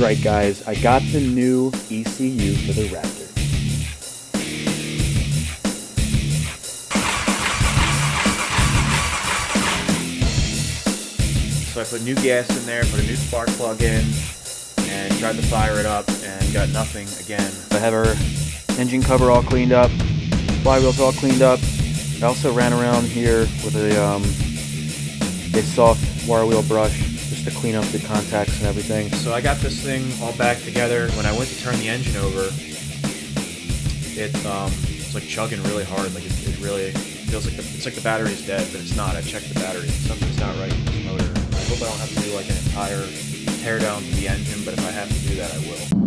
right, guys. I got the new ECU for the Raptor. So I put new gas in there, put a new spark plug in, and tried to fire it up and got nothing again. I have our engine cover all cleaned up, flywheel's all cleaned up. I also ran around here with a soft wire wheel brush just to clean up the contacts and everything. So I got this thing all back together. When I went to turn the engine over, it's like chugging really hard. Like it really feels like it's like the battery's dead, but it's not. I checked the battery. Something's not right with this motor. I hope I don't have to do like an entire tear down to the engine, but if I have to do that, I will.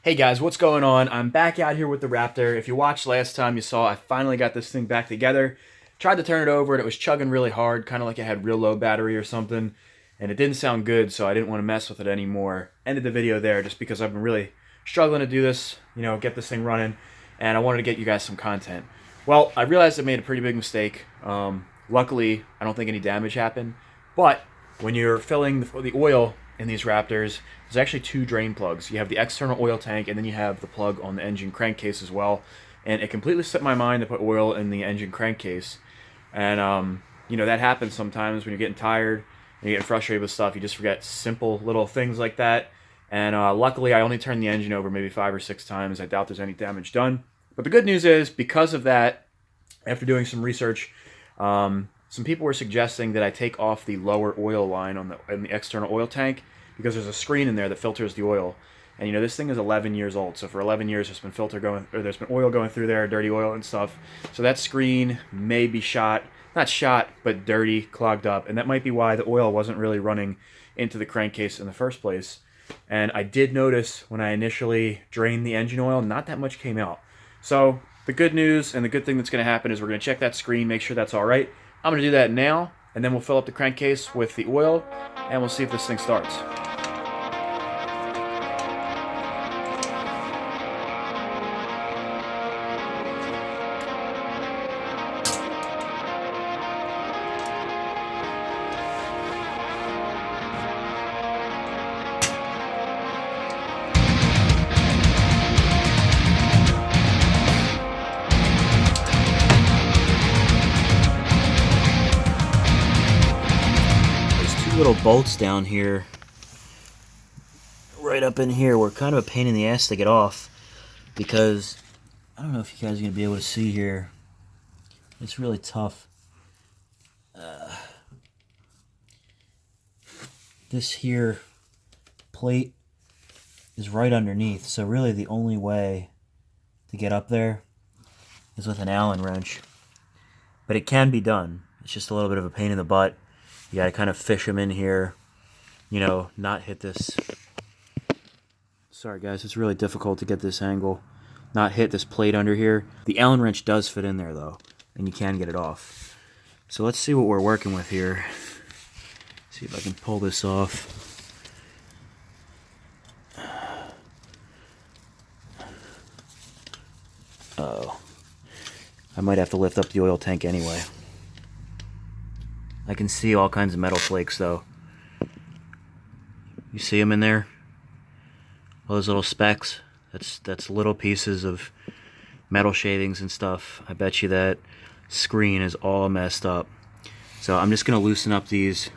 Hey guys, what's going on? I'm back out here with the Raptor. If you watched last time, you saw I finally got this thing back together. Tried to turn it over and it was chugging really hard, kind of like it had real low battery or something. And it didn't sound good, so I didn't want to mess with it anymore. Ended the video there just because I've been really struggling to do this, get this thing running. And I wanted to get you guys some content. Well, I realized I made a pretty big mistake. Luckily, I don't think any damage happened. But when you're filling the oil in these Raptors, there's actually two drain plugs. You have the external oil tank, and then you have the plug on the engine crankcase as well. And it completely slipped my mind to put oil in the engine crankcase. And, that happens sometimes when you're getting tired and you're getting frustrated with stuff. You just forget simple little things like that. And luckily, I only turned the engine over maybe 5 or 6 times. I doubt there's any damage done. But the good news is, because of that, after doing some research, some people were suggesting that I take off the lower oil line in the external oil tank, because there's a screen in there that filters the oil. And this thing is 11 years old, so for 11 years there's been oil going through there, dirty oil and stuff. So that screen may be not shot, but dirty, clogged up, and that might be why the oil wasn't really running into the crankcase in the first place. And I did notice when I initially drained the engine oil, not that much came out. So the good news and the good thing that's going to happen is we're going to check that screen, make sure that's all right. I'm going to do that now, and then we'll fill up the crankcase with the oil, and we'll see if this thing starts. Little bolts down here, right up in here, were kind of a pain in the ass to get off, because I don't know if you guys are going to be able to see here. It's really tough. This here plate is right underneath, so really the only way to get up there is with an Allen wrench. But it can be done. It's just a little bit of a pain in the butt. You gotta kind of fish them in here, not hit this. Sorry guys, it's really difficult to get this angle. Not hit this plate under here. The Allen wrench does fit in there though, and you can get it off. So let's see what we're working with here. See if I can pull this off. Oh, I might have to lift up the oil tank anyway. I can see all kinds of metal flakes though. You see them in there? All those little specks? That's little pieces of metal shavings and stuff. I bet you that screen is all messed up. So I'm just going to loosen up these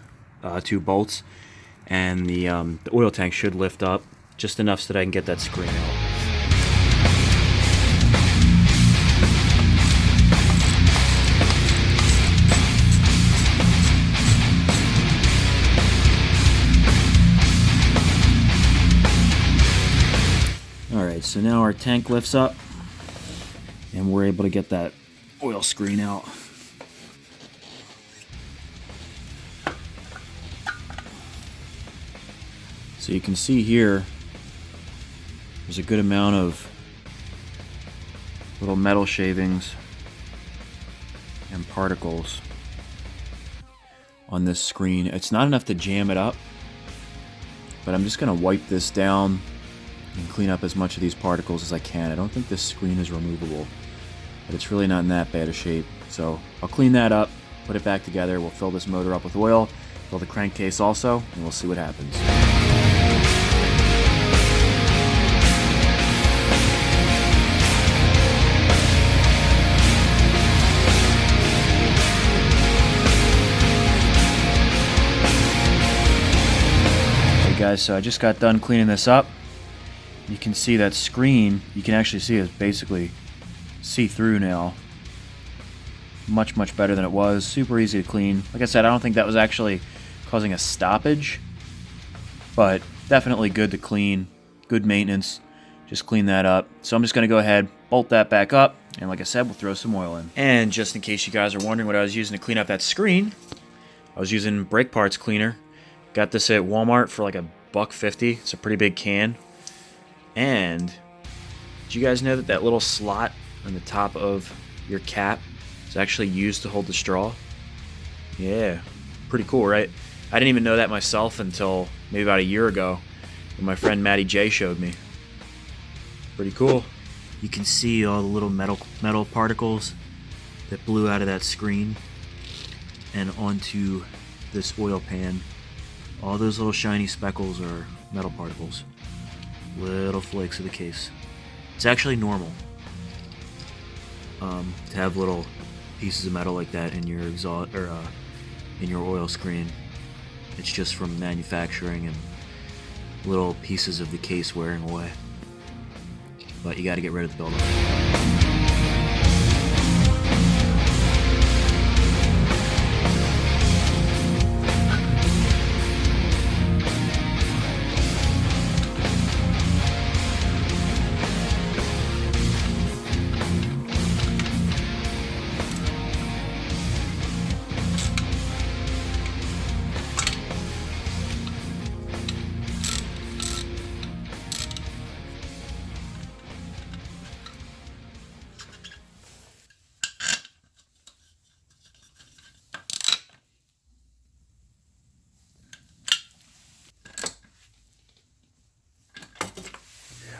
2 bolts, and the oil tank should lift up just enough so that I can get that screen out. Alright, so now our tank lifts up and we're able to get that oil screen out. So you can see here, there's a good amount of little metal shavings and particles on this screen. It's not enough to jam it up, but I'm just going to wipe this down and clean up as much of these particles as I can. I don't think this screen is removable. but it's really not in that bad a shape. So I'll clean that up, put it back together. We'll fill this motor up with oil, fill the crankcase also, and we'll see what happens. Guys, so I just got done cleaning this up. You can see that screen, you can actually see it's basically see-through now. Much better than it was. Super easy to clean. Like I said, I don't think that was actually causing a stoppage, but definitely good to clean, good maintenance. Just clean that up. So I'm just going to go ahead, bolt that back up, and like I said, we'll throw some oil in. And just in case you guys are wondering what I was using to clean up that screen, I was using brake parts cleaner. Got this at Walmart for like $1.50. It's a pretty big can. And did you guys know that that little slot on the top of your cap is actually used to hold the straw? Yeah, pretty cool, right? I didn't even know that myself until maybe about a year ago when my friend Matty J showed me. Pretty cool. You can see all the little metal particles that blew out of that screen and onto this oil pan. All those little shiny speckles are metal particles. Little flakes of the case. It's actually normal to have little pieces of metal like that in your exhaust or in your oil screen. It's just from manufacturing and little pieces of the case wearing away. But you got to get rid of the buildup.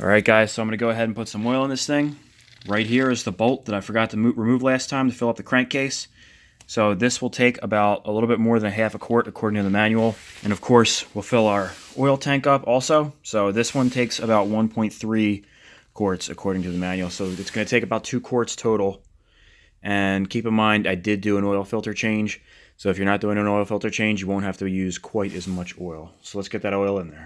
Alright guys, so I'm going to go ahead and put some oil in this thing. Right here is the bolt that I forgot to remove last time to fill up the crankcase. So this will take about a little bit more than half a quart according to the manual. And of course, we'll fill our oil tank up also. So this one takes about 1.3 quarts according to the manual. So it's going to take about 2 quarts total. And keep in mind, I did do an oil filter change. So if you're not doing an oil filter change, you won't have to use quite as much oil. So let's get that oil in there.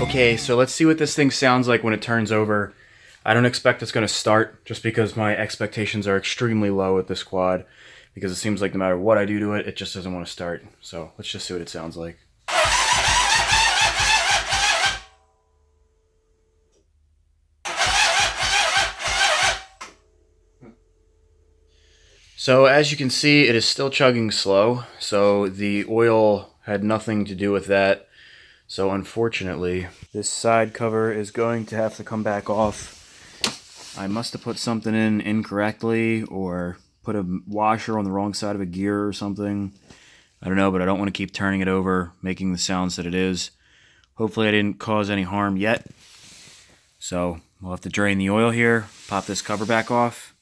Okay, so let's see what this thing sounds like when it turns over. I don't expect it's going to start just because my expectations are extremely low with this quad, because it seems like no matter what I do to it, it just doesn't want to start. So let's just see what it sounds like. So as you can see, it is still chugging slow, so the oil had nothing to do with that. So unfortunately, this side cover is going to have to come back off. I must have put something in incorrectly or put a washer on the wrong side of a gear or something. I don't know, but I don't want to keep turning it over, making the sounds that it is. Hopefully I didn't cause any harm yet. So we'll have to drain the oil here, pop this cover back off,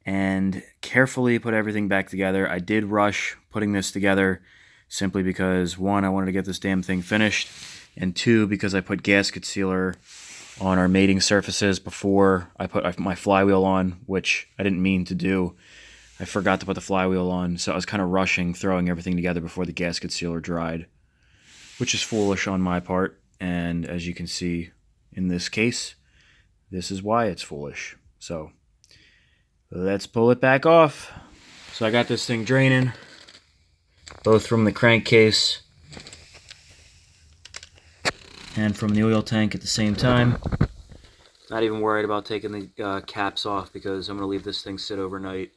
and carefully put everything back together. I did rush putting this together simply because, one, I wanted to get this damn thing finished, and two, because I put gasket sealer on our mating surfaces before I put my flywheel on, which I didn't mean to do. I forgot to put the flywheel on, so I was kind of rushing, throwing everything together before the gasket sealer dried, which is foolish on my part, and as you can see in this case, this is why it's foolish. So let's pull it back off. So I got this thing draining, both from the crankcase and from the oil tank at the same time. Not even worried about taking the caps off because I'm going to leave this thing sit overnight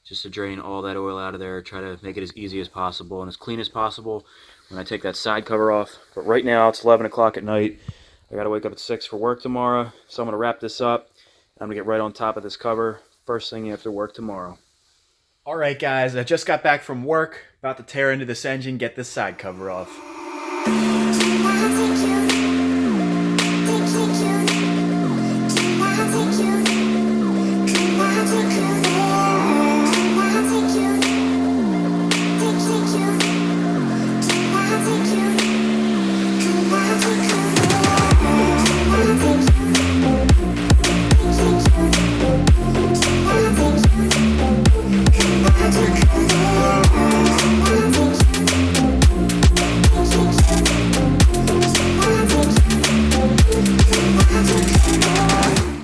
just to drain all that oil out of there, try to make it as easy as possible and as clean as possible when I take that side cover off. But right now it's 11 o'clock at night. I gotta wake up at 6 for work tomorrow, so I'm gonna wrap this up. I'm gonna get right on top of this cover first thing after work tomorrow. All right, guys, I just got back from work, about to tear into this engine, get this side cover off.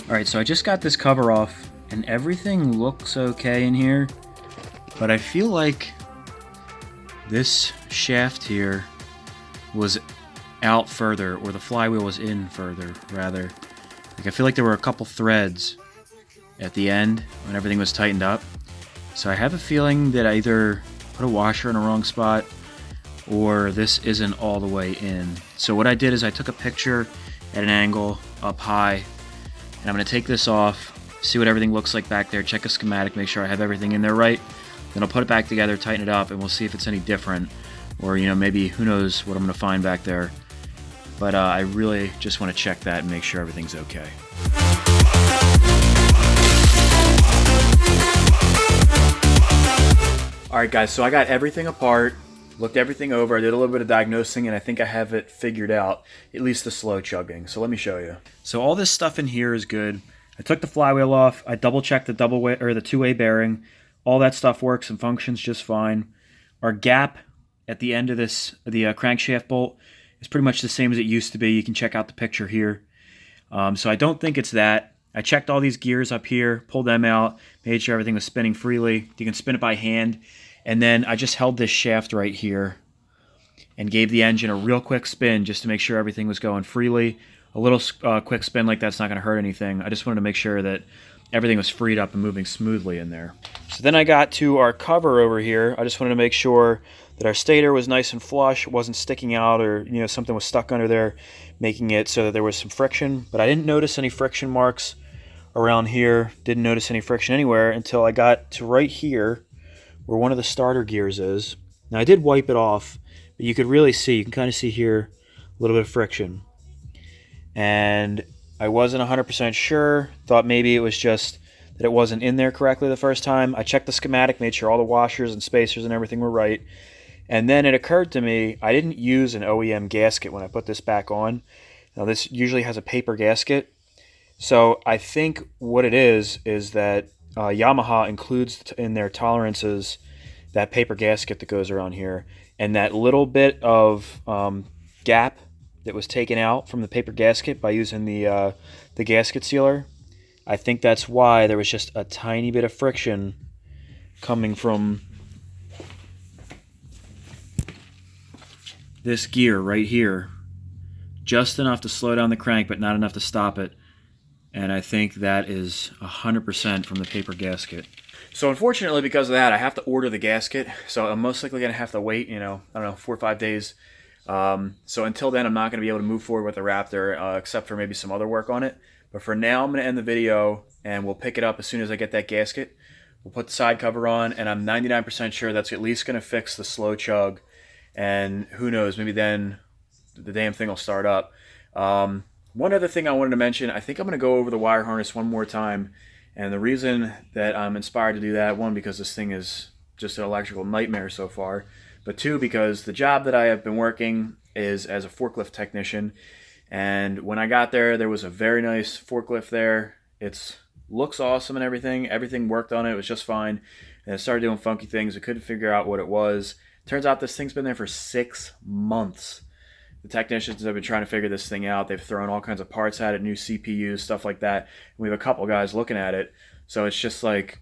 Alright, so I just got this cover off, and everything looks okay in here, but I feel like this shaft here was out further, or the flywheel was in further, rather. Like, I feel like there were a couple threads at the end when everything was tightened up. So I have a feeling that I either put a washer in the wrong spot, or this isn't all the way in. So what I did is I took a picture at an angle up high, and I'm going to take this off, see what everything looks like back there, check a schematic, make sure I have everything in there right. Then I'll put it back together, tighten it up, and we'll see if it's any different. Or, you know, maybe, who knows what I'm going to find back there. But I really just want to check that and make sure everything's okay. Alright guys, so I got everything apart, looked everything over, I did a little bit of diagnosing, and I think I have it figured out, at least the slow chugging. So let me show you. So all this stuff in here is good. I took the flywheel off, I double checked the the two-way bearing. All that stuff works and functions just fine. Our gap at the end of this, the crankshaft bolt, is pretty much the same as it used to be. You can check out the picture here. So I don't think it's that. I checked all these gears up here, pulled them out, made sure everything was spinning freely. You can spin it by hand. And then I just held this shaft right here and gave the engine a real quick spin just to make sure everything was going freely. A little quick spin like that's not going to hurt anything. I just wanted to make sure that everything was freed up and moving smoothly in there. So then I got to our cover over here. I just wanted to make sure that our stator was nice and flush, wasn't sticking out, or you know, something was stuck under there, making it so that there was some friction. But I didn't notice any friction marks around here. Didn't notice any friction anywhere until I got to right here, where one of the starter gears is. Now I did wipe it off, but you could really see, you can kind of see here a little bit of friction. And I wasn't 100% sure, thought maybe it was just that it wasn't in there correctly the first time. I checked the schematic, made sure all the washers and spacers and everything were right. And then it occurred to me, I didn't use an OEM gasket when I put this back on. Now this usually has a paper gasket. So I think what it is that Yamaha includes in their tolerances that paper gasket that goes around here, and that little bit of gap that was taken out from the paper gasket by using the gasket sealer. I think that's why there was just a tiny bit of friction coming from this gear right here, just enough to slow down the crank but not enough to stop it. And I think that is 100% from the paper gasket. So unfortunately, because of that, I have to order the gasket. So I'm most likely going to have to wait, you know, I don't know, 4 or 5 days. So until then, I'm not going to be able to move forward with the Raptor, except for maybe some other work on it. But for now, I'm going to end the video, and we'll pick it up as soon as I get that gasket. We'll put the side cover on, and I'm 99% sure that's at least going to fix the slow chug. And who knows, maybe then the damn thing will start up. One other thing I wanted to mention, I think I'm going to go over the wire harness one more time. And the reason that I'm inspired to do that, one, because this thing is just an electrical nightmare so far. But two, because the job that I have been working is as a forklift technician. And when I got there, there was a very nice forklift there. It looks awesome and everything. Everything worked on it. It was just fine. And it started doing funky things. I couldn't figure out what it was. Turns out this thing's been there for 6 months. The technicians have been trying to figure this thing out. They've thrown all kinds of parts at it, new CPUs, stuff like that. And we have a couple guys looking at it. So it's just like,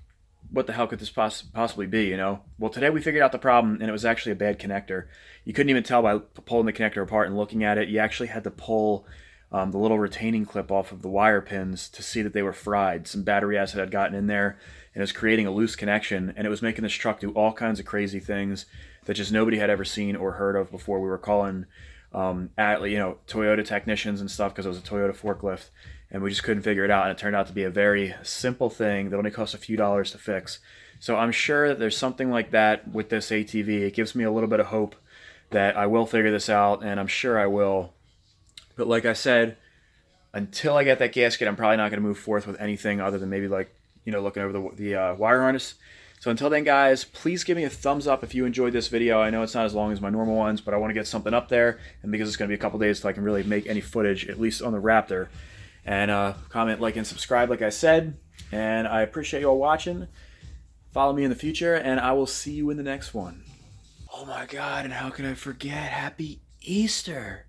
what the hell could this possibly be, you know? Well, today we figured out the problem, and it was actually a bad connector. You couldn't even tell by pulling the connector apart and looking at it. You actually had to pull the little retaining clip off of the wire pins to see that they were fried. Some battery acid had gotten in there and it was creating a loose connection, and it was making this truck do all kinds of crazy things that just nobody had ever seen or heard of before. We were calling Toyota technicians and stuff because it was a Toyota forklift, and we just couldn't figure it out. And it turned out to be a very simple thing that only cost a few dollars to fix. So I'm sure that there's something like that with this ATV. It gives me a little bit of hope that I will figure this out, and I'm sure I will. But like I said, until I get that gasket, I'm probably not going to move forth with anything other than maybe looking over the wire harness. So until then, guys, please give me a thumbs up if you enjoyed this video. I know it's not as long as my normal ones, but I want to get something up there, and because it's going to be a couple days till I can really make any footage, at least on the Raptor. And comment, like, and subscribe, like I said. And I appreciate you all watching. Follow me in the future, and I will see you in the next one. Oh my God, and how can I forget? Happy Easter!